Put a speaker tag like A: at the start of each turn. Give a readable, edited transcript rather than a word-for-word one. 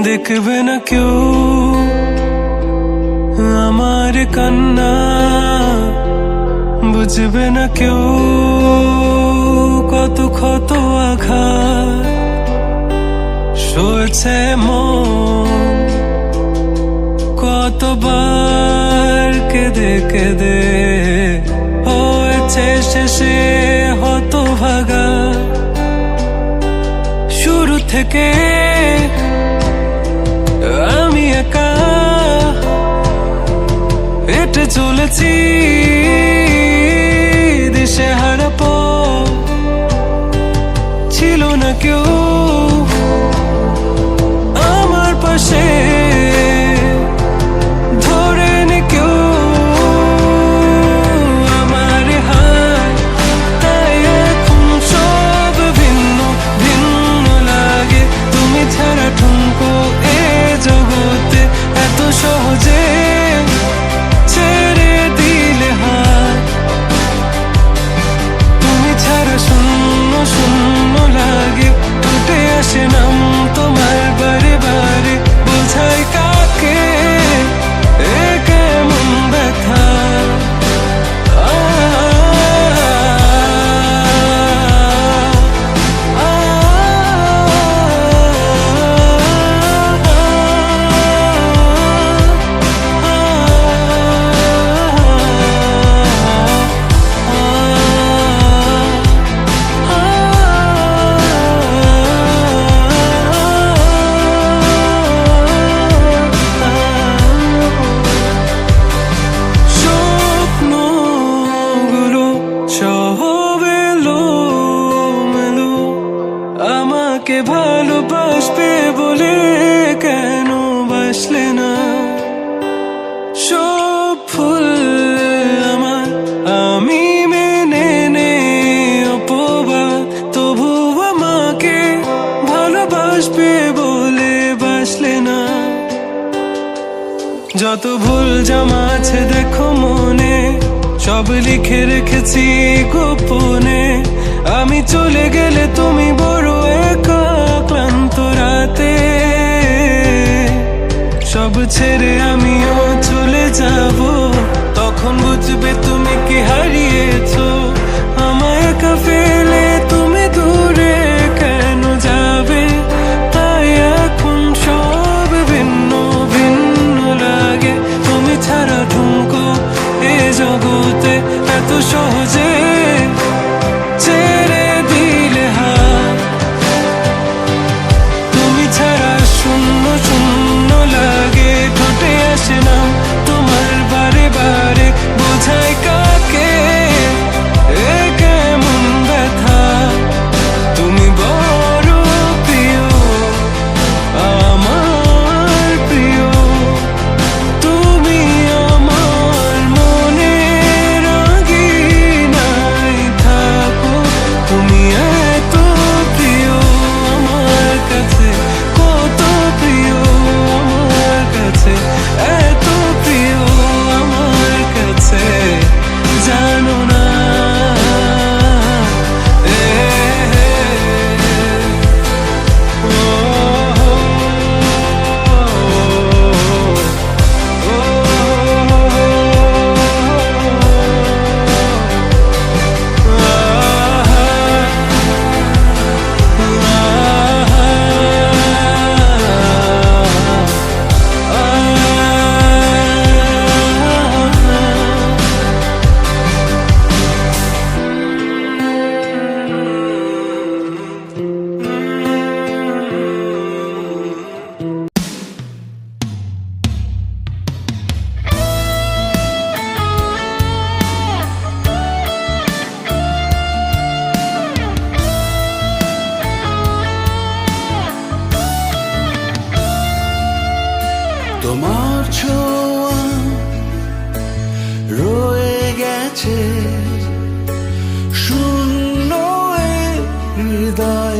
A: দেখবে না কেউ আমার কান্না, বুঝবে না কেউ কত ক্ষত আঘাত সয়েছে মন, কতবার কেঁদে কেঁদে হয়েছে শেষে হতভাগা। শুরু থেকে আমি একা হেঁটে চলেছি দিশেহারা পথ, ছিল না কেউ আমার পাশে, ধরেনি কেউ আমার হাত, তাই এখন সব ভিন্ন ভিন্ন লাগে। তুমি ছাড়া ঠুনকো এ জগতে এত সহজে ছেড়ে দিলে হাত, তুমি ছাড়া শূন্য শূন্য লাগে। টুটে আসে নাম তোমার বারে বারে, বোঝাই কাকে এ কেমন ব্যথা। স্বপ্নগুলো সব এলোমেলো, আমাকে ভালোবাসবে বলে কেন বাসলে না? সব ফুল আমার আমি মেনে নে অপবাদ, তবু আমাকে ভালোবাসবে বলে বাসলে না। যত ভুল জামা আছে দেখো মনে, সব লিখে রেখেছি গোপনে। আমি চলে গেলে তুমি বড় একা ক্লান্ত রাতে, সব ছেড়ে আমিও চলে যাব, তখন বুঝবে তুমি কি হারিয়েছো। আমায় একা ফেলে তুমি দূরে কেন যাবে, তাই এখন সব ভিন্ন ভিন্ন লাগে। তুমি ছাড়া ঠুনকো এ জগতে এত সহজে ছেড়ে দিলে হাত, তুমি ছাড়া শূন্য শূন্য লাগে। ঠোঁটে আসে না তোমার বারে বারে, বোঝাই কাকে এ কেমন ব্যথা। তুমি বড় প্রিয় আমার প্রিয়, তুমি আমার মনের আঙিনায় থাকো। তুমি এত প্রিয় আমার কাছে, কত প্রিয় আমার কাছে, এত প্রিয় আমার কাছে, জানো না
B: তোমার ছোঁয়া রয়ে গেছে শূন্য হৃদয়